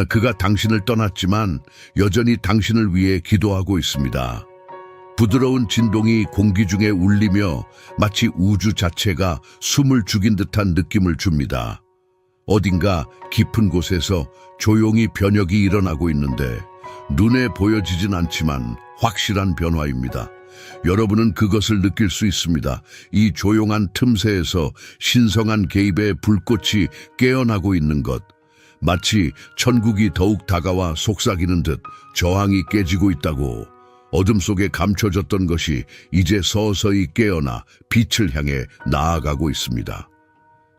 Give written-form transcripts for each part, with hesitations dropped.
그가 당신을 떠났지만 여전히 당신을 위해 기도하고 있습니다. 부드러운 진동이 공기 중에 울리며 마치 우주 자체가 숨을 죽인 듯한 느낌을 줍니다. 어딘가 깊은 곳에서 조용히 변혁이 일어나고 있는데 눈에 보여지진 않지만 확실한 변화입니다. 여러분은 그것을 느낄 수 있습니다. 이 조용한 틈새에서 신성한 개입의 불꽃이 깨어나고 있는 것. 마치 천국이 더욱 다가와 속삭이는 듯 저항이 깨지고 있다고. 어둠 속에 감춰졌던 것이 이제 서서히 깨어나 빛을 향해 나아가고 있습니다.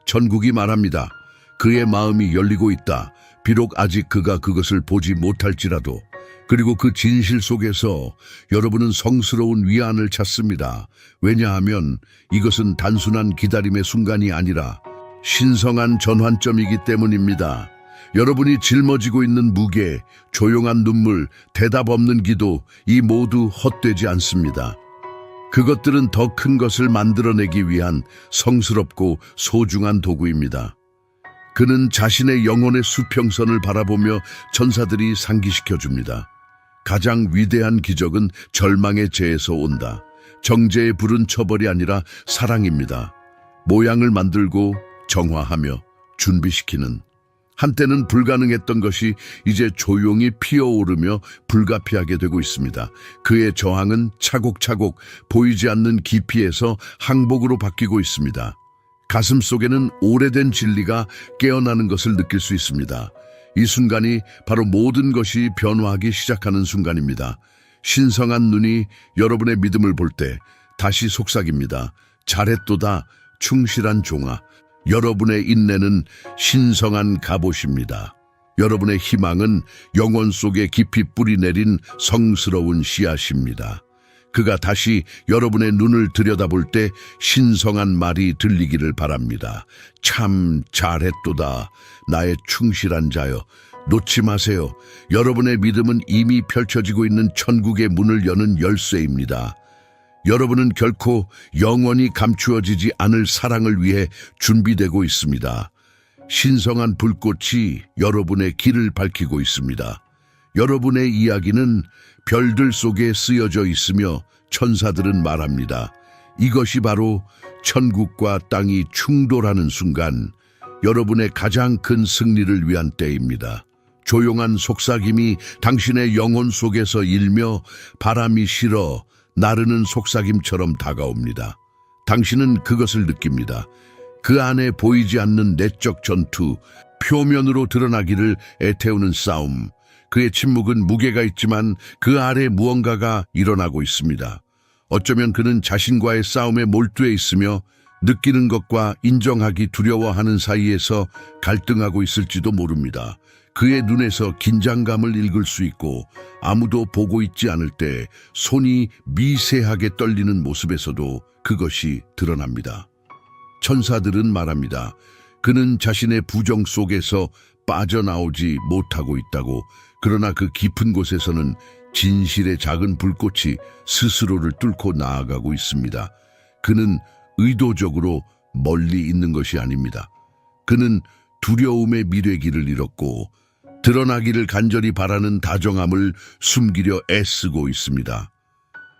천국이 말합니다. 그의 마음이 열리고 있다. 비록 아직 그가 그것을 보지 못할지라도. 그리고 그 진실 속에서 여러분은 성스러운 위안을 찾습니다. 왜냐하면 이것은 단순한 기다림의 순간이 아니라 신성한 전환점이기 때문입니다. 여러분이 짊어지고 있는 무게, 조용한 눈물, 대답 없는 기도, 이 모두 헛되지 않습니다. 그것들은 더 큰 것을 만들어내기 위한 성스럽고 소중한 도구입니다. 그는 자신의 영혼의 수평선을 바라보며 천사들이 상기시켜줍니다. 가장 위대한 기적은 절망의 재에서 온다. 정죄의 불은 처벌이 아니라 사랑입니다. 모양을 만들고 정화하며 준비시키는. 한때는 불가능했던 것이 이제 조용히 피어오르며 불가피하게 되고 있습니다. 그의 저항은 차곡차곡 보이지 않는 깊이에서 항복으로 바뀌고 있습니다. 가슴 속에는 오래된 진리가 깨어나는 것을 느낄 수 있습니다. 이 순간이 바로 모든 것이 변화하기 시작하는 순간입니다. 신성한 눈이 여러분의 믿음을 볼 때 다시 속삭입니다. 잘했도다, 충실한 종아. 여러분의 인내는 신성한 갑옷입니다. 여러분의 희망은 영혼 속에 깊이 뿌리내린 성스러운 씨앗입니다. 그가 다시 여러분의 눈을 들여다볼 때 신성한 말이 들리기를 바랍니다. 참 잘했도다, 나의 충실한 자여. 놓지 마세요. 여러분의 믿음은 이미 펼쳐지고 있는 천국의 문을 여는 열쇠입니다. 여러분은 결코 영원히 감추어지지 않을 사랑을 위해 준비되고 있습니다. 신성한 불꽃이 여러분의 길을 밝히고 있습니다. 여러분의 이야기는 별들 속에 쓰여져 있으며 천사들은 말합니다. 이것이 바로 천국과 땅이 충돌하는 순간, 여러분의 가장 큰 승리를 위한 때입니다. 조용한 속삭임이 당신의 영혼 속에서 일며 바람이 실어 나르는 속삭임처럼 다가옵니다. 당신은 그것을 느낍니다. 그 안에 보이지 않는 내적 전투, 표면으로 드러나기를 애태우는 싸움. 그의 침묵은 무게가 있지만 그 아래 무언가가 일어나고 있습니다. 어쩌면 그는 자신과의 싸움에 몰두해 있으며 느끼는 것과 인정하기 두려워하는 사이에서 갈등하고 있을지도 모릅니다. 그의 눈에서 긴장감을 읽을 수 있고 아무도 보고 있지 않을 때 손이 미세하게 떨리는 모습에서도 그것이 드러납니다. 천사들은 말합니다. 그는 자신의 부정 속에서 빠져나오지 못하고 있다고. 그러나 그 깊은 곳에서는 진실의 작은 불꽃이 스스로를 뚫고 나아가고 있습니다. 그는 의도적으로 멀리 있는 것이 아닙니다. 그는 두려움의 미래길을 잃었고 드러나기를 간절히 바라는 다정함을 숨기려 애쓰고 있습니다.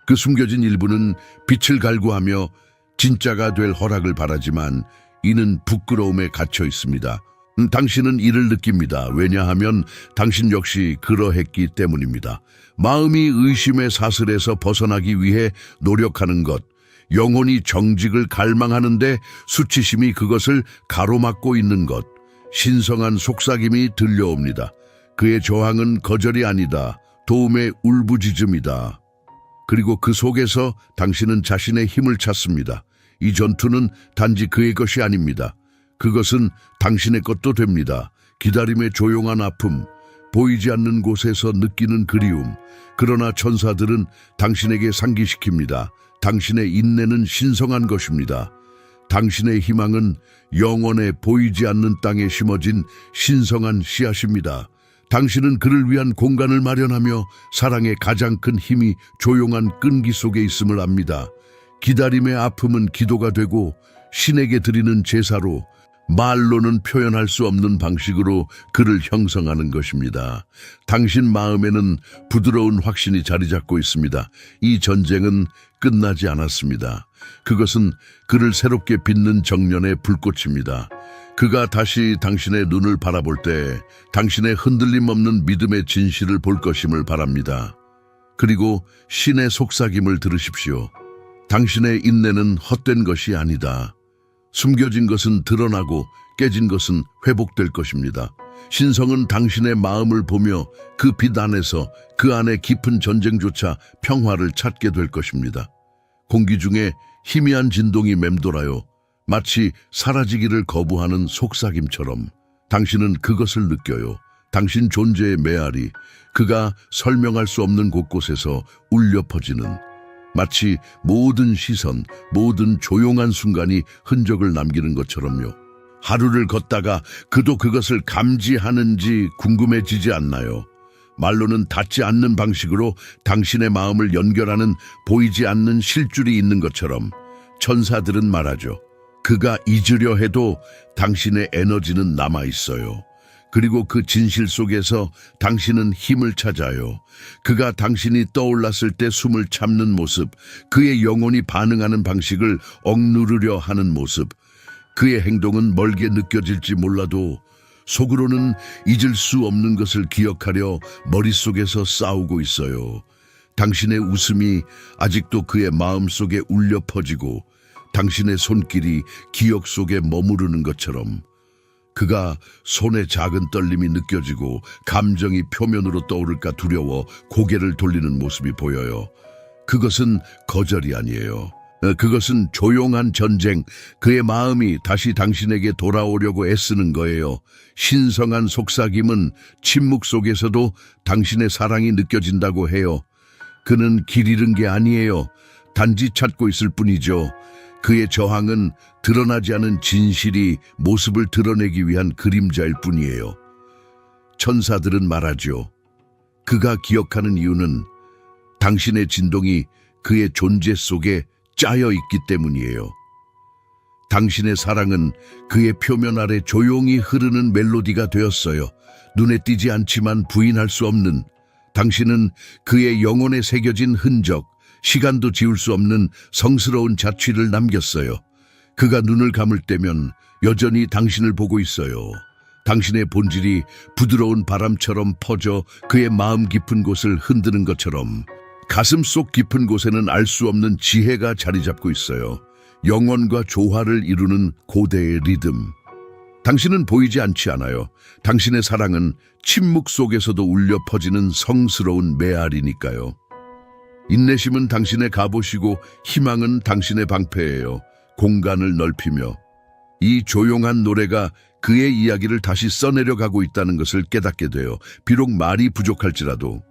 그 숨겨진 일부는 빛을 갈구하며 진짜가 될 허락을 바라지만 이는 부끄러움에 갇혀 있습니다. 당신은 이를 느낍니다. 왜냐하면 당신 역시 그러했기 때문입니다. 마음이 의심의 사슬에서 벗어나기 위해 노력하는 것, 영혼이 정직을 갈망하는데 수치심이 그것을 가로막고 있는 것, 신성한 속삭임이 들려옵니다. 그의 저항은 거절이 아니다. 도움의 울부짖음이다. 그리고 그 속에서 당신은 자신의 힘을 찾습니다. 이 전투는 단지 그의 것이 아닙니다. 그것은 당신의 것도 됩니다. 기다림의 조용한 아픔, 보이지 않는 곳에서 느끼는 그리움. 그러나 천사들은 당신에게 상기시킵니다. 당신의 인내는 신성한 것입니다. 당신의 희망은 영원에 보이지 않는 땅에 심어진 신성한 씨앗입니다. 당신은 그를 위한 공간을 마련하며 사랑의 가장 큰 힘이 조용한 끈기 속에 있음을 압니다. 기다림의 아픔은 기도가 되고 신에게 드리는 제사로 말로는 표현할 수 없는 방식으로 그를 형성하는 것입니다. 당신 마음에는 부드러운 확신이 자리 잡고 있습니다. 이 전쟁은 끝나지 않았습니다. 그것은 그를 새롭게 빛는 정년의 불꽃입니다. 그가 다시 당신의 눈을 바라볼 때 당신의 흔들림 없는 믿음의 진실을 볼 것임을 바랍니다. 그리고 신의 속삭임을 들으십시오. 당신의 인내는 헛된 것이 아니다. 숨겨진 것은 드러나고 깨진 것은 회복될 것입니다. 신성은 당신의 마음을 보며 그 빛 안에서 그 안에 깊은 전쟁조차 평화를 찾게 될 것입니다. 공기 중에 희미한 진동이 맴돌아요. 마치 사라지기를 거부하는 속삭임처럼 당신은 그것을 느껴요. 당신 존재의 메아리, 그가 설명할 수 없는 곳곳에서 울려 퍼지는 마치 모든 시선, 모든 조용한 순간이 흔적을 남기는 것처럼요. 하루를 걷다가 그도 그것을 감지하는지 궁금해지지 않나요? 말로는 닿지 않는 방식으로 당신의 마음을 연결하는 보이지 않는 실줄이 있는 것처럼 천사들은 말하죠. 그가 잊으려 해도 당신의 에너지는 남아있어요. 그리고 그 진실 속에서 당신은 힘을 찾아요. 그가 당신이 떠올랐을 때 숨을 참는 모습, 그의 영혼이 반응하는 방식을 억누르려 하는 모습, 그의 행동은 멀게 느껴질지 몰라도 속으로는 잊을 수 없는 것을 기억하려 머릿속에서 싸우고 있어요. 당신의 웃음이 아직도 그의 마음속에 울려 퍼지고 당신의 손길이 기억 속에 머무르는 것처럼 그가 손에 작은 떨림이 느껴지고 감정이 표면으로 떠오를까 두려워 고개를 돌리는 모습이 보여요. 그것은 거절이 아니에요. 그것은 조용한 전쟁, 그의 마음이 다시 당신에게 돌아오려고 애쓰는 거예요. 신성한 속삭임은 침묵 속에서도 당신의 사랑이 느껴진다고 해요. 그는 길 잃은 게 아니에요. 단지 찾고 있을 뿐이죠. 그의 저항은 드러나지 않은 진실이 모습을 드러내기 위한 그림자일 뿐이에요. 천사들은 말하죠. 그가 기억하는 이유는 당신의 진동이 그의 존재 속에 짜여 있기 때문이에요. 당신의 사랑은 그의 표면 아래 조용히 흐르는 멜로디가 되었어요. 눈에 띄지 않지만 부인할 수 없는, 당신은 그의 영혼에 새겨진 흔적, 시간도 지울 수 없는 성스러운 자취를 남겼어요. 그가 눈을 감을 때면 여전히 당신을 보고 있어요. 당신의 본질이 부드러운 바람처럼 퍼져 그의 마음 깊은 곳을 흔드는 것처럼 가슴 속 깊은 곳에는 알 수 없는 지혜가 자리 잡고 있어요. 영혼과 조화를 이루는 고대의 리듬. 당신은 보이지 않지 않아요. 당신의 사랑은 침묵 속에서도 울려 퍼지는 성스러운 메아리니까요. 인내심은 당신의 갑옷이고 희망은 당신의 방패예요. 공간을 넓히며 이 조용한 노래가 그의 이야기를 다시 써내려가고 있다는 것을 깨닫게 돼요. 비록 말이 부족할지라도.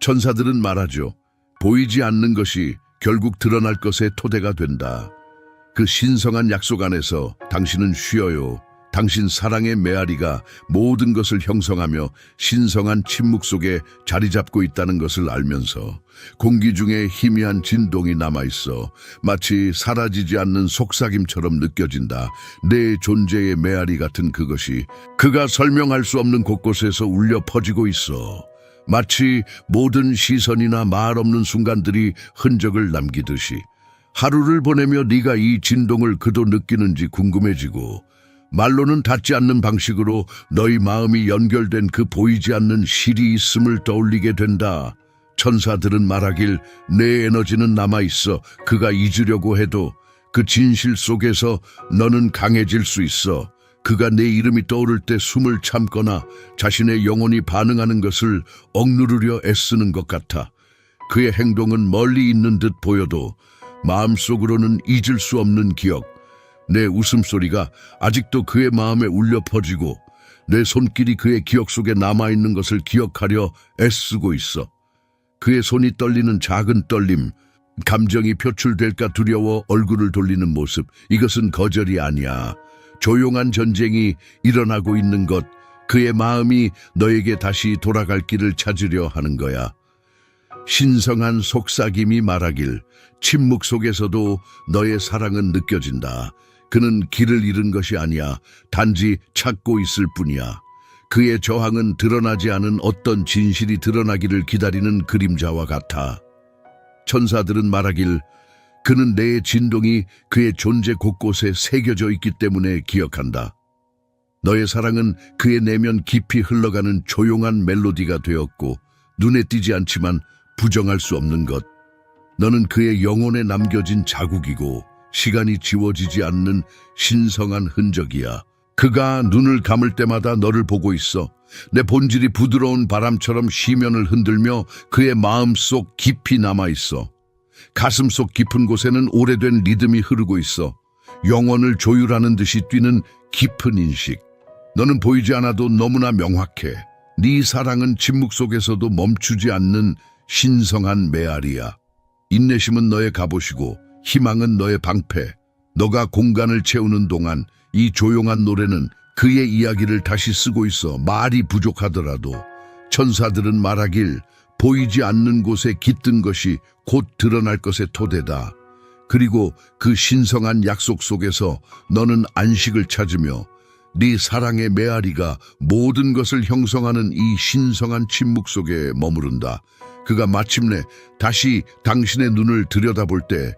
천사들은 말하죠. 보이지 않는 것이 결국 드러날 것의 토대가 된다. 그 신성한 약속 안에서 당신은 쉬어요. 당신 사랑의 메아리가 모든 것을 형성하며 신성한 침묵 속에 자리 잡고 있다는 것을 알면서 공기 중에 희미한 진동이 남아있어 마치 사라지지 않는 속삭임처럼 느껴진다. 내 존재의 메아리 같은 그것이 그가 설명할 수 없는 곳곳에서 울려 퍼지고 있어. 마치 모든 시선이나 말 없는 순간들이 흔적을 남기듯이 하루를 보내며 네가 이 진동을 그도 느끼는지 궁금해지고 말로는 닿지 않는 방식으로 너희 마음이 연결된 그 보이지 않는 실이 있음을 떠올리게 된다. 천사들은 말하길 내 에너지는 남아있어. 그가 잊으려고 해도 그 진실 속에서 너는 강해질 수 있어. 그가 내 이름이 떠오를 때 숨을 참거나 자신의 영혼이 반응하는 것을 억누르려 애쓰는 것 같아. 그의 행동은 멀리 있는 듯 보여도 마음속으로는 잊을 수 없는 기억. 내 웃음소리가 아직도 그의 마음에 울려 퍼지고 내 손길이 그의 기억 속에 남아있는 것을 기억하려 애쓰고 있어. 그의 손이 떨리는 작은 떨림, 감정이 표출될까 두려워 얼굴을 돌리는 모습, 이것은 거절이 아니야. 조용한 전쟁이 일어나고 있는 것, 그의 마음이 너에게 다시 돌아갈 길을 찾으려 하는 거야. 신성한 속삭임이 말하길 침묵 속에서도 너의 사랑은 느껴진다. 그는 길을 잃은 것이 아니야. 단지 찾고 있을 뿐이야. 그의 저항은 드러나지 않은 어떤 진실이 드러나기를 기다리는 그림자와 같아. 천사들은 말하길, 그는 내 진동이 그의 존재 곳곳에 새겨져 있기 때문에 기억한다. 너의 사랑은 그의 내면 깊이 흘러가는 조용한 멜로디가 되었고, 눈에 띄지 않지만 부정할 수 없는 것. 너는 그의 영혼에 남겨진 자국이고 시간이 지워지지 않는 신성한 흔적이야. 그가 눈을 감을 때마다 너를 보고 있어. 내 본질이 부드러운 바람처럼 시면을 흔들며 그의 마음속 깊이 남아있어. 가슴속 깊은 곳에는 오래된 리듬이 흐르고 있어. 영혼을 조율하는 듯이 뛰는 깊은 인식. 너는 보이지 않아도 너무나 명확해. 네 사랑은 침묵 속에서도 멈추지 않는 신성한 메아리야. 인내심은 너의 갑옷이고 희망은 너의 방패. 너가 공간을 채우는 동안 이 조용한 노래는 그의 이야기를 다시 쓰고 있어. 말이 부족하더라도 천사들은 말하길, 보이지 않는 곳에 깃든 것이 곧 드러날 것의 토대다. 그리고 그 신성한 약속 속에서 너는 안식을 찾으며 네 사랑의 메아리가 모든 것을 형성하는 이 신성한 침묵 속에 머무른다. 그가 마침내 다시 당신의 눈을 들여다볼 때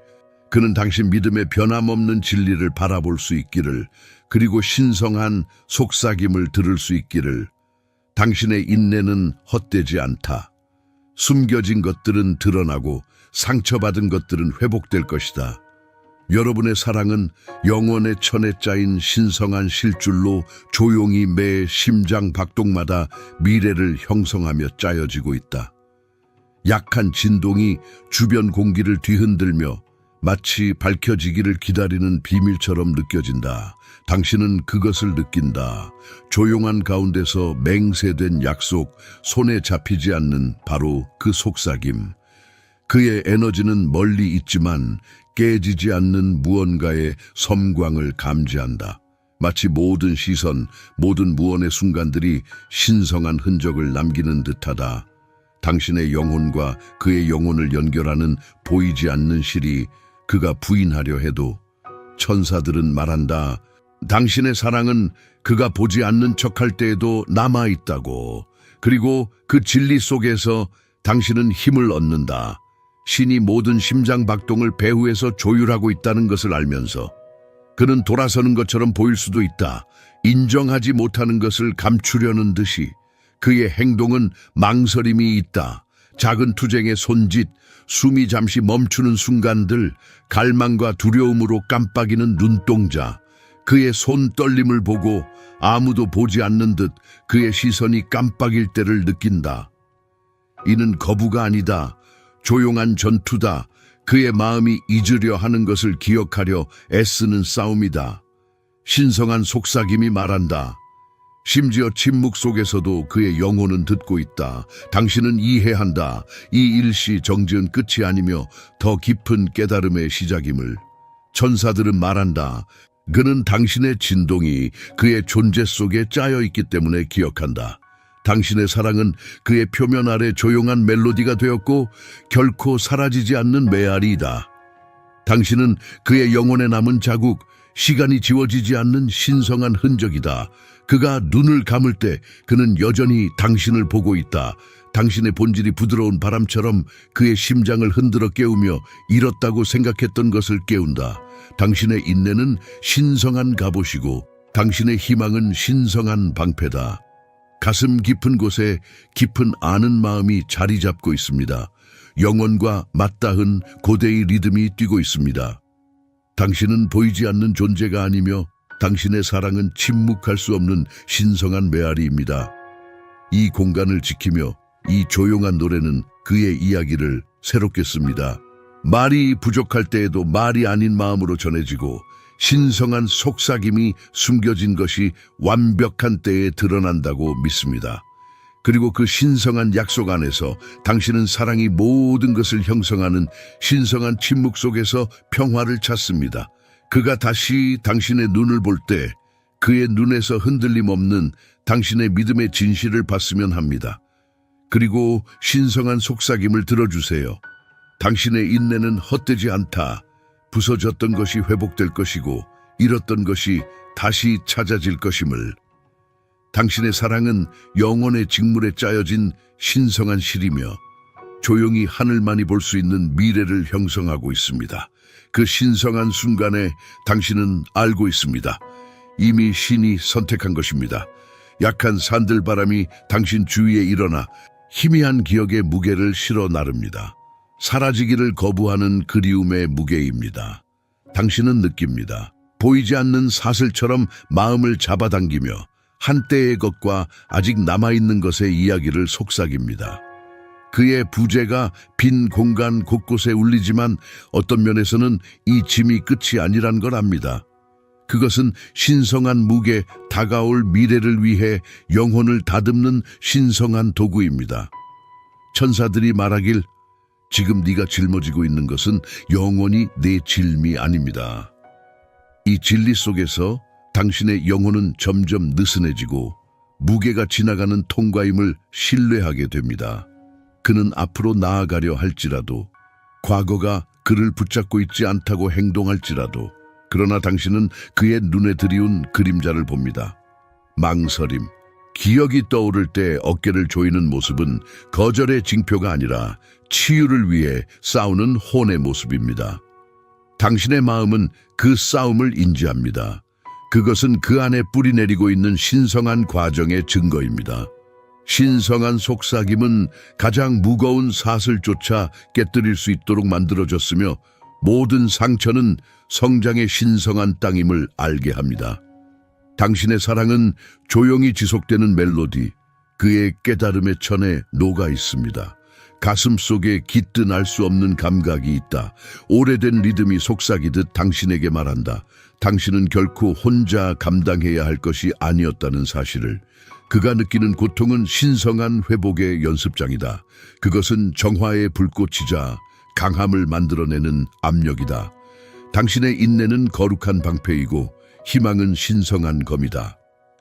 그는 당신 믿음의 변함없는 진리를 바라볼 수 있기를, 그리고 신성한 속삭임을 들을 수 있기를. 당신의 인내는 헛되지 않다. 숨겨진 것들은 드러나고 상처받은 것들은 회복될 것이다. 여러분의 사랑은 영혼의 천에 짜인 신성한 실줄로 조용히 매 심장 박동마다 미래를 형성하며 짜여지고 있다. 약한 진동이 주변 공기를 뒤흔들며 마치 밝혀지기를 기다리는 비밀처럼 느껴진다. 당신은 그것을 느낀다. 조용한 가운데서 맹세된 약속, 손에 잡히지 않는 바로 그 속삭임. 그의 에너지는 멀리 있지만 깨지지 않는 무언가의 섬광을 감지한다. 마치 모든 시선, 모든 무언의 순간들이 신성한 흔적을 남기는 듯하다. 당신의 영혼과 그의 영혼을 연결하는 보이지 않는 실이 그가 부인하려 해도 천사들은 말한다. 당신의 사랑은 그가 보지 않는 척할 때에도 남아있다고. 그리고 그 진리 속에서 당신은 힘을 얻는다. 신이 모든 심장 박동을 배후에서 조율하고 있다는 것을 알면서 그는 돌아서는 것처럼 보일 수도 있다. 인정하지 못하는 것을 감추려는 듯이 그의 행동은 망설임이 있다. 작은 투쟁의 손짓, 숨이 잠시 멈추는 순간들, 갈망과 두려움으로 깜빡이는 눈동자, 그의 손 떨림을 보고 아무도 보지 않는 듯 그의 시선이 깜빡일 때를 느낀다. 이는 거부가 아니다. 조용한 전투다. 그의 마음이 잊으려 하는 것을 기억하려 애쓰는 싸움이다. 신성한 속삭임이 말한다. 심지어 침묵 속에서도 그의 영혼은 듣고 있다. 당신은 이해한다. 이 일시 정지은 끝이 아니며 더 깊은 깨달음의 시작임을. 천사들은 말한다. 그는 당신의 진동이 그의 존재 속에 짜여 있기 때문에 기억한다. 당신의 사랑은 그의 표면 아래 조용한 멜로디가 되었고 결코 사라지지 않는 메아리이다. 당신은 그의 영혼에 남은 자국, 시간이 지워지지 않는 신성한 흔적이다. 그가 눈을 감을 때 그는 여전히 당신을 보고 있다. 당신의 본질이 부드러운 바람처럼 그의 심장을 흔들어 깨우며 잃었다고 생각했던 것을 깨운다. 당신의 인내는 신성한 갑옷이고 당신의 희망은 신성한 방패다. 가슴 깊은 곳에 깊은 아는 마음이 자리 잡고 있습니다. 영혼과 맞닿은 고대의 리듬이 뛰고 있습니다. 당신은 보이지 않는 존재가 아니며 당신의 사랑은 침묵할 수 없는 신성한 메아리입니다. 이 공간을 지키며 이 조용한 노래는 그의 이야기를 새롭게 씁니다. 말이 부족할 때에도 말이 아닌 마음으로 전해지고 신성한 속삭임이 숨겨진 것이 완벽한 때에 드러난다고 믿습니다. 그리고 그 신성한 약속 안에서 당신은 사랑이 모든 것을 형성하는 신성한 침묵 속에서 평화를 찾습니다. 그가 다시 당신의 눈을 볼 때 그의 눈에서 흔들림 없는 당신의 믿음의 진실을 봤으면 합니다. 그리고 신성한 속삭임을 들어주세요. 당신의 인내는 헛되지 않다. 부서졌던 것이 회복될 것이고 잃었던 것이 다시 찾아질 것임을. 당신의 사랑은 영혼의 직물에 짜여진 신성한 실이며 조용히 하늘만이 볼 수 있는 미래를 형성하고 있습니다. 그 신성한 순간에 당신은 알고 있습니다. 이미 신이 선택한 것입니다. 약한 산들바람이 당신 주위에 일어나 희미한 기억의 무게를 실어 나릅니다. 사라지기를 거부하는 그리움의 무게입니다. 당신은 느낍니다. 보이지 않는 사슬처럼 마음을 잡아당기며 한때의 것과 아직 남아있는 것의 이야기를 속삭입니다. 그의 부재가 빈 공간 곳곳에 울리지만 어떤 면에서는 이 짐이 끝이 아니란 걸 압니다. 그것은 신성한 무게, 다가올 미래를 위해 영혼을 다듬는 신성한 도구입니다. 천사들이 말하길, 지금 네가 짊어지고 있는 것은 영원히 내 짐이 아닙니다. 이 진리 속에서 당신의 영혼은 점점 느슨해지고 무게가 지나가는 통과임을 신뢰하게 됩니다. 그는 앞으로 나아가려 할지라도, 과거가 그를 붙잡고 있지 않다고 행동할지라도, 그러나 당신은 그의 눈에 들이운 그림자를 봅니다. 망설임, 기억이 떠오를 때 어깨를 조이는 모습은 거절의 징표가 아니라 치유를 위해 싸우는 혼의 모습입니다. 당신의 마음은 그 싸움을 인지합니다. 그것은 그 안에 뿌리내리고 있는 신성한 과정의 증거입니다. 신성한 속삭임은 가장 무거운 사슬조차 깨뜨릴 수 있도록 만들어졌으며 모든 상처는 성장의 신성한 땅임을 알게 합니다. 당신의 사랑은 조용히 지속되는 멜로디, 그의 깨달음의 천에 녹아 있습니다. 가슴 속에 깃든 알 수 없는 감각이 있다. 오래된 리듬이 속삭이듯 당신에게 말한다. 당신은 결코 혼자 감당해야 할 것이 아니었다는 사실을. 그가 느끼는 고통은 신성한 회복의 연습장이다. 그것은 정화의 불꽃이자 강함을 만들어내는 압력이다. 당신의 인내는 거룩한 방패이고 희망은 신성한 검이다.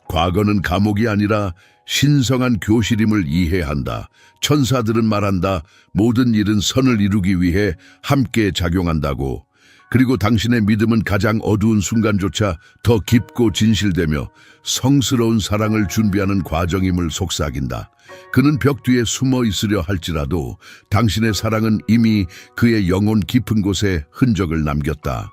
과거는 감옥이 아니라 신성한 교실임을 이해한다. 천사들은 말한다. 모든 일은 선을 이루기 위해 함께 작용한다고. 그리고 당신의 믿음은 가장 어두운 순간조차 더 깊고 진실되며 성스러운 사랑을 준비하는 과정임을 속삭인다. 그는 벽 뒤에 숨어 있으려 할지라도 당신의 사랑은 이미 그의 영혼 깊은 곳에 흔적을 남겼다.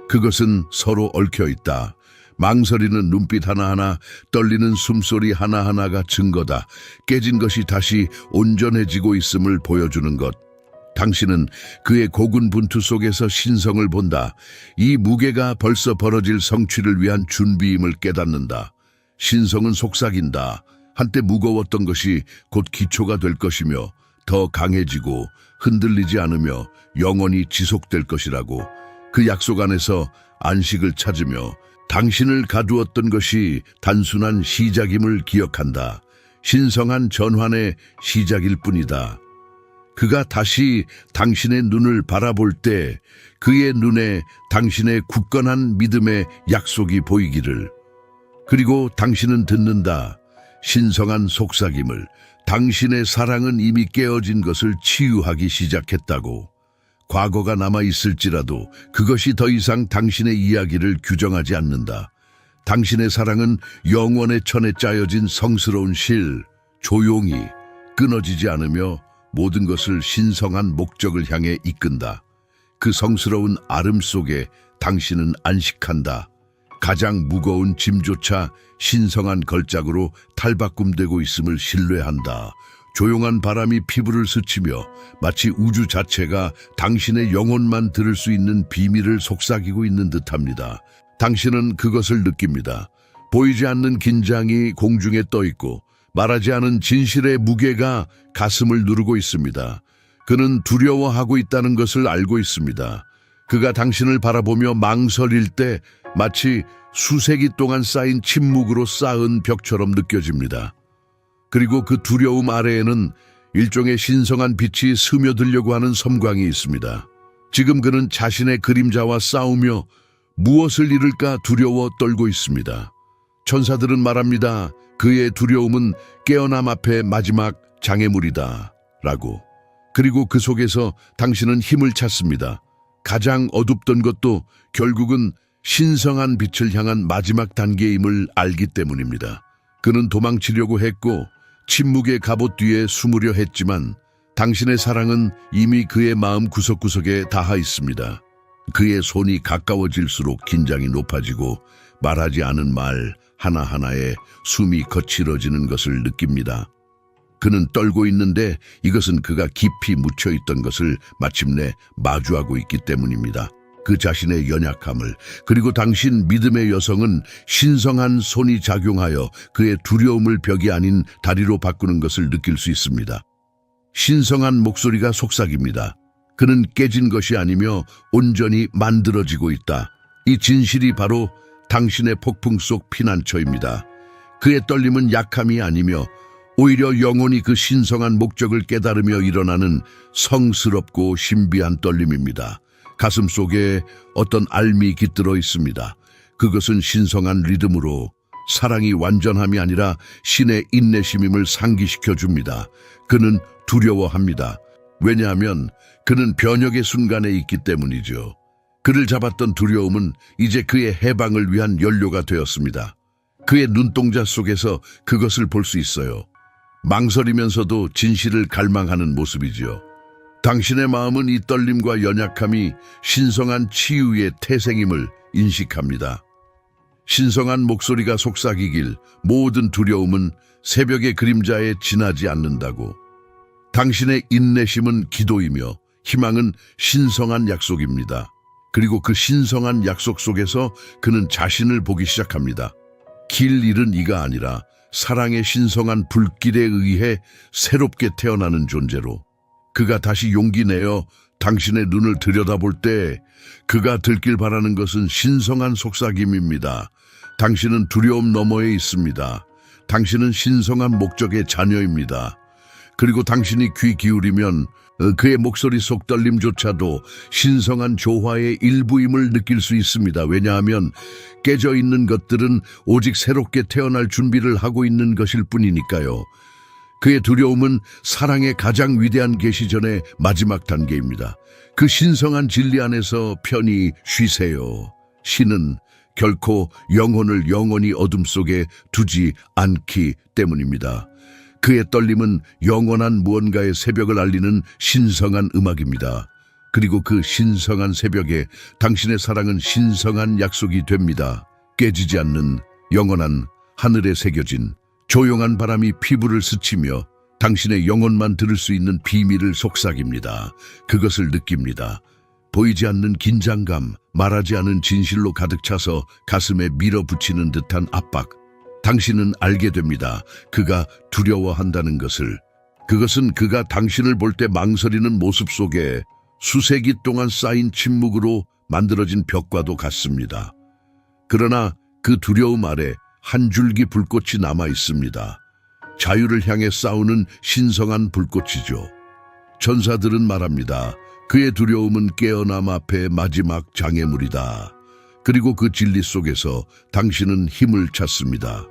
그것은 서로 얽혀 있다. 망설이는 눈빛 하나하나, 떨리는 숨소리 하나하나가 증거다. 깨진 것이 다시 온전해지고 있음을 보여주는 것. 당신은 그의 고군분투 속에서 신성을 본다. 이 무게가 벌써 벌어질 성취를 위한 준비임을 깨닫는다. 신성은 속삭인다. 한때 무거웠던 것이 곧 기초가 될 것이며 더 강해지고 흔들리지 않으며 영원히 지속될 것이라고. 그 약속 안에서 안식을 찾으며 당신을 가두었던 것이 단순한 시작임을 기억한다. 신성한 전환의 시작일 뿐이다. 그가 다시 당신의 눈을 바라볼 때 그의 눈에 당신의 굳건한 믿음의 약속이 보이기를. 그리고 당신은 듣는다. 신성한 속삭임을. 당신의 사랑은 이미 깨어진 것을 치유하기 시작했다고. 과거가 남아있을지라도 그것이 더 이상 당신의 이야기를 규정하지 않는다. 당신의 사랑은 영원의 천에 짜여진 성스러운 실, 조용히 끊어지지 않으며 모든 것을 신성한 목적을 향해 이끈다. 그 성스러운 아름 속에 당신은 안식한다. 가장 무거운 짐조차 신성한 걸작으로 탈바꿈되고 있음을 신뢰한다. 조용한 바람이 피부를 스치며 마치 우주 자체가 당신의 영혼만 들을 수 있는 비밀을 속삭이고 있는 듯합니다. 당신은 그것을 느낍니다. 보이지 않는 긴장이 공중에 떠 있고 말하지 않은 진실의 무게가 가슴을 누르고 있습니다. 그는 두려워하고 있다는 것을 알고 있습니다. 그가 당신을 바라보며 망설일 때 마치 수세기 동안 쌓인 침묵으로 쌓은 벽처럼 느껴집니다. 그리고 그 두려움 아래에는 일종의 신성한 빛이 스며들려고 하는 섬광이 있습니다. 지금 그는 자신의 그림자와 싸우며 무엇을 잃을까 두려워 떨고 있습니다. 천사들은 말합니다. 그의 두려움은 깨어남 앞의 마지막 장애물이다 라고. 그리고 그 속에서 당신은 힘을 찾습니다. 가장 어둡던 것도 결국은 신성한 빛을 향한 마지막 단계임을 알기 때문입니다. 그는 도망치려고 했고 침묵의 갑옷 뒤에 숨으려 했지만 당신의 사랑은 이미 그의 마음 구석구석에 닿아 있습니다. 그의 손이 가까워질수록 긴장이 높아지고 말하지 않은 말 하나하나에 숨이 거칠어지는 것을 느낍니다. 그는 떨고 있는데 이것은 그가 깊이 묻혀있던 것을 마침내 마주하고 있기 때문입니다. 그 자신의 연약함을, 그리고 당신 믿음의 여성은 신성한 손이 작용하여 그의 두려움을 벽이 아닌 다리로 바꾸는 것을 느낄 수 있습니다. 신성한 목소리가 속삭입니다. 그는 깨진 것이 아니며 온전히 만들어지고 있다. 이 진실이 바로 당신의 폭풍 속 피난처입니다. 그의 떨림은 약함이 아니며 오히려 영혼이 그 신성한 목적을 깨달으며 일어나는 성스럽고 신비한 떨림입니다. 가슴 속에 어떤 알미 깃들어 있습니다. 그것은 신성한 리듬으로 사랑이 완전함이 아니라 신의 인내심임을 상기시켜 줍니다. 그는 두려워합니다. 왜냐하면 그는 변혁의 순간에 있기 때문이죠. 그를 잡았던 두려움은 이제 그의 해방을 위한 연료가 되었습니다. 그의 눈동자 속에서 그것을 볼 수 있어요. 망설이면서도 진실을 갈망하는 모습이지요. 당신의 마음은 이 떨림과 연약함이 신성한 치유의 태생임을 인식합니다. 신성한 목소리가 속삭이길 모든 두려움은 새벽의 그림자에 지나지 않는다고. 당신의 인내심은 기도이며 희망은 신성한 약속입니다. 그리고 그 신성한 약속 속에서 그는 자신을 보기 시작합니다. 길 잃은 이가 아니라 사랑의 신성한 불길에 의해 새롭게 태어나는 존재로. 그가 다시 용기 내어 당신의 눈을 들여다볼 때 그가 들길 바라는 것은 신성한 속삭임입니다. 당신은 두려움 너머에 있습니다. 당신은 신성한 목적의 자녀입니다. 그리고 당신이 귀 기울이면 그의 목소리 속 떨림조차도 신성한 조화의 일부임을 느낄 수 있습니다. 왜냐하면 깨져 있는 것들은 오직 새롭게 태어날 준비를 하고 있는 것일 뿐이니까요. 그의 두려움은 사랑의 가장 위대한 계시 전의 마지막 단계입니다. 그 신성한 진리 안에서 편히 쉬세요. 신은 결코 영혼을 영원히 어둠 속에 두지 않기 때문입니다. 그의 떨림은 영원한 무언가의 새벽을 알리는 신성한 음악입니다. 그리고 그 신성한 새벽에 당신의 사랑은 신성한 약속이 됩니다. 깨지지 않는 영원한 하늘에 새겨진 조용한 바람이 피부를 스치며 당신의 영혼만 들을 수 있는 비밀을 속삭입니다. 그것을 느낍니다. 보이지 않는 긴장감, 말하지 않은 진실로 가득 차서 가슴에 밀어붙이는 듯한 압박. 당신은 알게 됩니다. 그가 두려워한다는 것을. 그것은 그가 당신을 볼 때 망설이는 모습 속에 수세기 동안 쌓인 침묵으로 만들어진 벽과도 같습니다. 그러나 그 두려움 아래 한 줄기 불꽃이 남아 있습니다. 자유를 향해 싸우는 신성한 불꽃이죠. 천사들은 말합니다. 그의 두려움은 깨어남 앞의 마지막 장애물이다. 그리고 그 진리 속에서 당신은 힘을 찾습니다.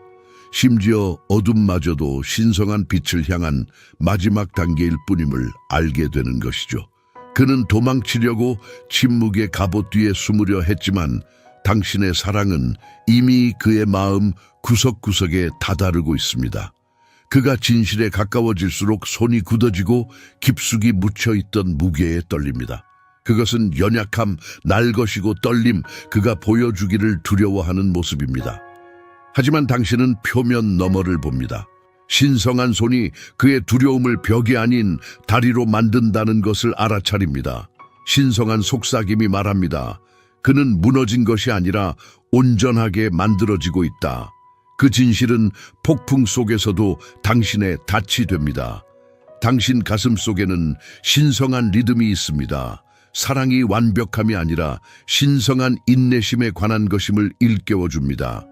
심지어 어둠마저도 신성한 빛을 향한 마지막 단계일 뿐임을 알게 되는 것이죠. 그는 도망치려고 침묵의 갑옷 뒤에 숨으려 했지만 당신의 사랑은 이미 그의 마음 구석구석에 다다르고 있습니다. 그가 진실에 가까워질수록 손이 굳어지고 깊숙이 묻혀있던 무게에 떨립니다. 그것은 연약함, 날것이고 떨림, 그가 보여주기를 두려워하는 모습입니다. 하지만 당신은 표면 너머를 봅니다. 신성한 손이 그의 두려움을 벽이 아닌 다리로 만든다는 것을 알아차립니다. 신성한 속삭임이 말합니다. 그는 무너진 것이 아니라 온전하게 만들어지고 있다. 그 진실은 폭풍 속에서도 당신의 닻이 됩니다. 당신 가슴 속에는 신성한 리듬이 있습니다. 사랑이 완벽함이 아니라 신성한 인내심에 관한 것임을 일깨워줍니다.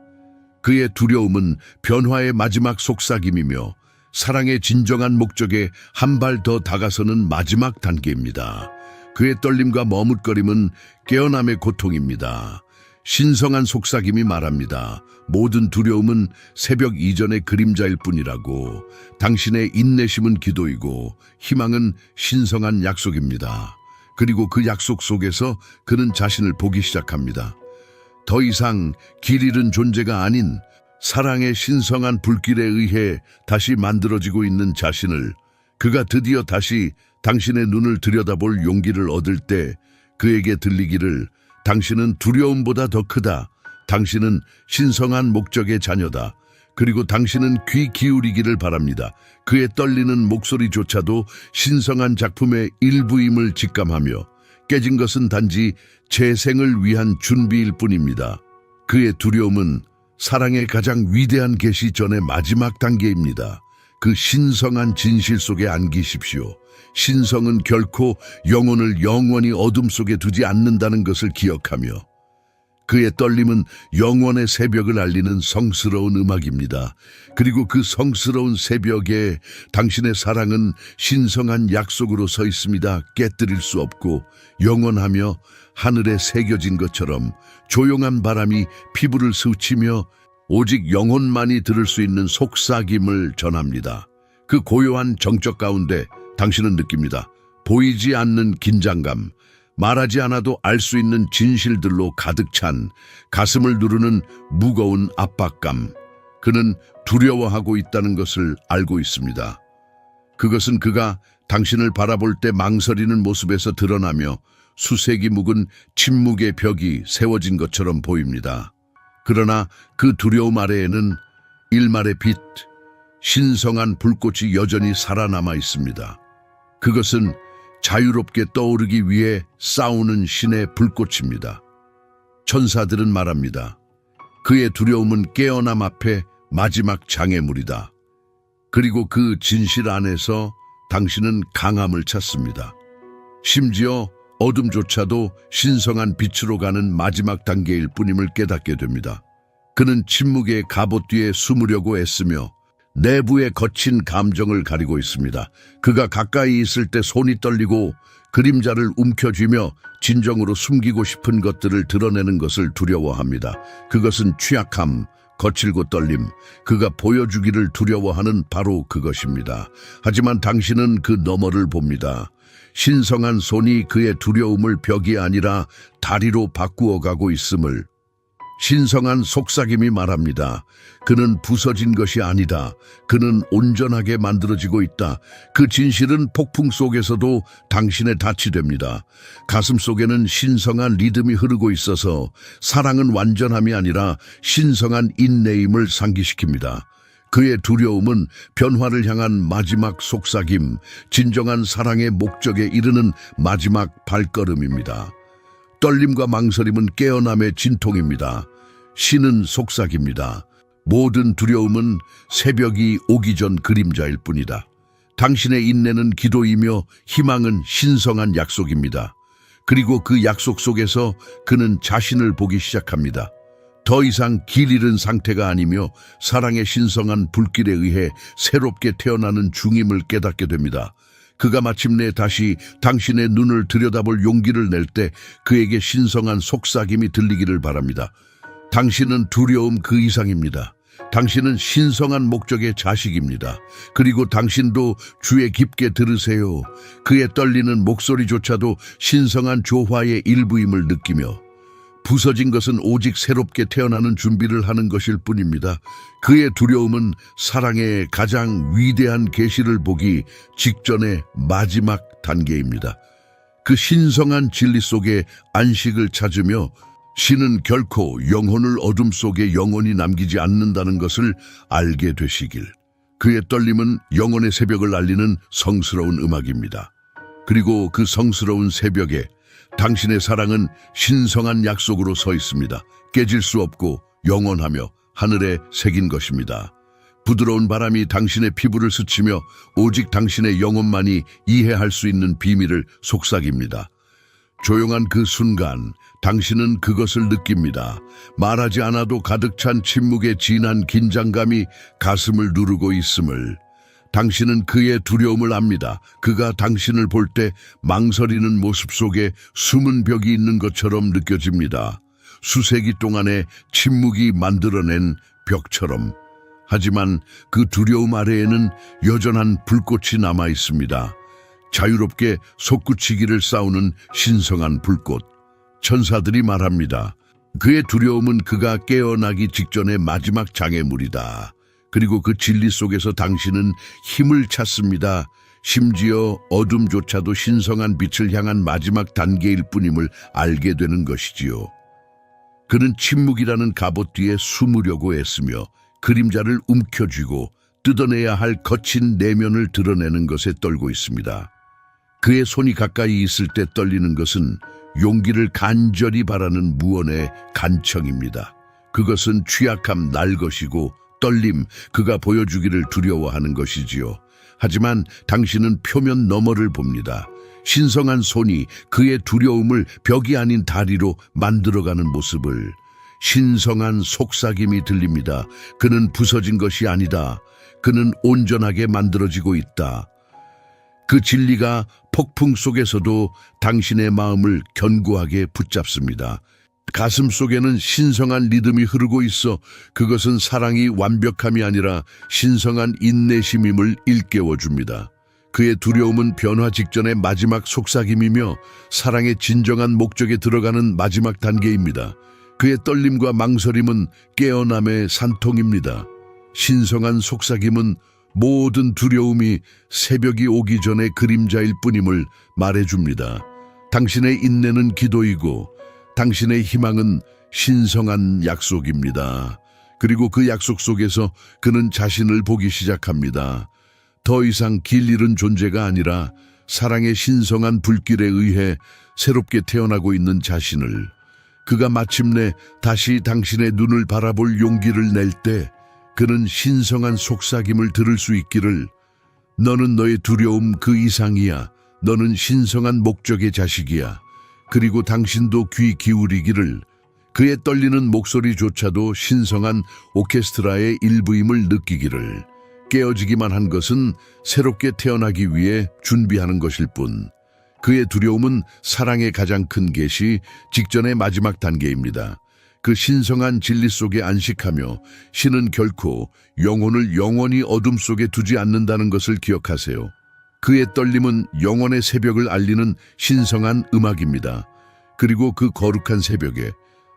그의 두려움은 변화의 마지막 속삭임이며 사랑의 진정한 목적에 한 발 더 다가서는 마지막 단계입니다. 그의 떨림과 머뭇거림은 깨어남의 고통입니다. 신성한 속삭임이 말합니다. 모든 두려움은 새벽 이전의 그림자일 뿐이라고. 당신의 인내심은 기도이고 희망은 신성한 약속입니다. 그리고 그 약속 속에서 그는 자신을 보기 시작합니다. 더 이상 길 잃은 존재가 아닌 사랑의 신성한 불길에 의해 다시 만들어지고 있는 자신을, 그가 드디어 다시 당신의 눈을 들여다볼 용기를 얻을 때 그에게 들리기를, 당신은 두려움보다 더 크다. 당신은 신성한 목적의 자녀다. 그리고 당신은 귀 기울이기를 바랍니다. 그의 떨리는 목소리조차도 신성한 작품의 일부임을 직감하며, 깨진 것은 단지 재생을 위한 준비일 뿐입니다. 그의 두려움은 사랑의 가장 위대한 계시 전의 마지막 단계입니다. 그 신성한 진실 속에 안기십시오. 신성은 결코 영혼을 영원히 어둠 속에 두지 않는다는 것을 기억하며, 그의 떨림은 영원의 새벽을 알리는 성스러운 음악입니다. 그리고 그 성스러운 새벽에 당신의 사랑은 신성한 약속으로 서 있습니다. 깨뜨릴 수 없고 영원하며 하늘에 새겨진 것처럼 조용한 바람이 피부를 스치며 오직 영혼만이 들을 수 있는 속삭임을 전합니다. 그 고요한 정적 가운데 당신은 느낍니다. 보이지 않는 긴장감, 말하지 않아도 알 수 있는 진실들로 가득 찬 가슴을 누르는 무거운 압박감. 그는 두려워하고 있다는 것을 알고 있습니다. 그것은 그가 당신을 바라볼 때 망설이는 모습에서 드러나며 수색이 묵은 침묵의 벽이 세워진 것처럼 보입니다. 그러나 그 두려움 아래에는 일말의 빛, 신성한 불꽃이 여전히 살아남아 있습니다. 그것은 자유롭게 떠오르기 위해 싸우는 신의 불꽃입니다. 천사들은 말합니다. 그의 두려움은 깨어남 앞에 마지막 장애물이다. 그리고 그 진실 안에서 당신은 강함을 찾습니다. 심지어 어둠조차도 신성한 빛으로 가는 마지막 단계일 뿐임을 깨닫게 됩니다. 그는 침묵의 갑옷 뒤에 숨으려고 애쓰며 내부의 거친 감정을 가리고 있습니다. 그가 가까이 있을 때 손이 떨리고 그림자를 움켜쥐며 진정으로 숨기고 싶은 것들을 드러내는 것을 두려워합니다. 그것은 취약함, 거칠고 떨림, 그가 보여주기를 두려워하는 바로 그것입니다. 하지만 당신은 그 너머를 봅니다. 신성한 손이 그의 두려움을 벽이 아니라 다리로 바꾸어 가고 있음을. 신성한 속삭임이 말합니다. 그는 부서진 것이 아니다. 그는 온전하게 만들어지고 있다. 그 진실은 폭풍 속에서도 당신의 닻이 됩니다. 가슴 속에는 신성한 리듬이 흐르고 있어서 사랑은 완전함이 아니라 신성한 인내임을 상기시킵니다. 그의 두려움은 변화를 향한 마지막 속삭임, 진정한 사랑의 목적에 이르는 마지막 발걸음입니다. 떨림과 망설임은 깨어남의 진통입니다. 신은 속삭입니다. 모든 두려움은 새벽이 오기 전 그림자일 뿐이다. 당신의 인내는 기도이며 희망은 신성한 약속입니다. 그리고 그 약속 속에서 그는 자신을 보기 시작합니다. 더 이상 길 잃은 상태가 아니며 사랑의 신성한 불길에 의해 새롭게 태어나는 중임을 깨닫게 됩니다. 그가 마침내 다시 당신의 눈을 들여다볼 용기를 낼 때 그에게 신성한 속삭임이 들리기를 바랍니다. 당신은 두려움 그 이상입니다. 당신은 신성한 목적의 자식입니다. 그리고 당신도 주에 깊게 들으세요. 그의 떨리는 목소리조차도 신성한 조화의 일부임을 느끼며, 부서진 것은 오직 새롭게 태어나는 준비를 하는 것일 뿐입니다. 그의 두려움은 사랑의 가장 위대한 계시를 보기 직전의 마지막 단계입니다. 그 신성한 진리 속에 안식을 찾으며 신은 결코 영혼을 어둠 속에 영원히 남기지 않는다는 것을 알게 되시길. 그의 떨림은 영혼의 새벽을 알리는 성스러운 음악입니다. 그리고 그 성스러운 새벽에 당신의 사랑은 신성한 약속으로 서 있습니다. 깨질 수 없고 영원하며 하늘에 새긴 것입니다. 부드러운 바람이 당신의 피부를 스치며 오직 당신의 영혼만이 이해할 수 있는 비밀을 속삭입니다. 조용한 그 순간 당신은 그것을 느낍니다. 말하지 않아도 가득 찬 침묵의 진한 긴장감이 가슴을 누르고 있음을. 당신은 그의 두려움을 압니다. 그가 당신을 볼 때 망설이는 모습 속에 숨은 벽이 있는 것처럼 느껴집니다. 수세기 동안의 침묵이 만들어낸 벽처럼. 하지만 그 두려움 아래에는 여전한 불꽃이 남아 있습니다. 자유롭게 솟구치기를 싸우는 신성한 불꽃. 천사들이 말합니다. 그의 두려움은 그가 깨어나기 직전의 마지막 장애물이다. 그리고 그 진리 속에서 당신은 힘을 찾습니다. 심지어 어둠조차도 신성한 빛을 향한 마지막 단계일 뿐임을 알게 되는 것이지요. 그는 침묵이라는 갑옷 뒤에 숨으려고 애쓰며 그림자를 움켜쥐고 뜯어내야 할 거친 내면을 드러내는 것에 떨고 있습니다. 그의 손이 가까이 있을 때 떨리는 것은 용기를 간절히 바라는 무언의 간청입니다. 그것은 취약함 날 것이고 떨림, 그가 보여주기를 두려워하는 것이지요. 하지만 당신은 표면 너머를 봅니다. 신성한 손이 그의 두려움을 벽이 아닌 다리로 만들어가는 모습을. 신성한 속삭임이 들립니다. 그는 부서진 것이 아니다. 그는 온전하게 만들어지고 있다. 그 진리가 폭풍 속에서도 당신의 마음을 견고하게 붙잡습니다. 가슴 속에는 신성한 리듬이 흐르고 있어 그것은 사랑이 완벽함이 아니라 신성한 인내심임을 일깨워줍니다. 그의 두려움은 변화 직전의 마지막 속삭임이며 사랑의 진정한 목적에 들어가는 마지막 단계입니다. 그의 떨림과 망설임은 깨어남의 산통입니다. 신성한 속삭임은 모든 두려움이 새벽이 오기 전에 그림자일 뿐임을 말해줍니다. 당신의 인내는 기도이고 당신의 희망은 신성한 약속입니다. 그리고 그 약속 속에서 그는 자신을 보기 시작합니다. 더 이상 길 잃은 존재가 아니라 사랑의 신성한 불길에 의해 새롭게 태어나고 있는 자신을. 그가 마침내 다시 당신의 눈을 바라볼 용기를 낼 때 그는 신성한 속삭임을 들을 수 있기를. 너는 너의 두려움 그 이상이야. 너는 신성한 목적의 자식이야. 그리고 당신도 귀 기울이기를. 그의 떨리는 목소리조차도 신성한 오케스트라의 일부임을 느끼기를. 깨어지기만 한 것은 새롭게 태어나기 위해 준비하는 것일 뿐. 그의 두려움은 사랑의 가장 큰 계시, 직전의 마지막 단계입니다. 그 신성한 진리 속에 안식하며 신은 결코 영혼을 영원히 어둠 속에 두지 않는다는 것을 기억하세요. 그의 떨림은 영혼의 새벽을 알리는 신성한 음악입니다. 그리고 그 거룩한 새벽에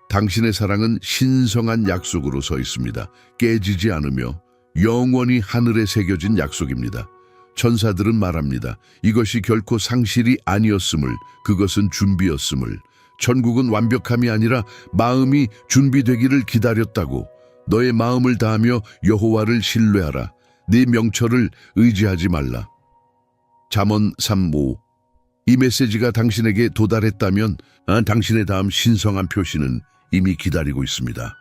당신의 사랑은 신성한 약속으로 서 있습니다. 깨지지 않으며 영원히 하늘에 새겨진 약속입니다. 천사들은 말합니다. 이것이 결코 상실이 아니었음을, 그것은 준비였음을. 천국은 완벽함이 아니라 마음이 준비되기를 기다렸다고. 너의 마음을 다하며 여호와를 신뢰하라. 네 명철을 의지하지 말라. 잠언 3:5. 이 메시지가 당신에게 도달했다면 당신의 다음 신성한 표시는 이미 기다리고 있습니다.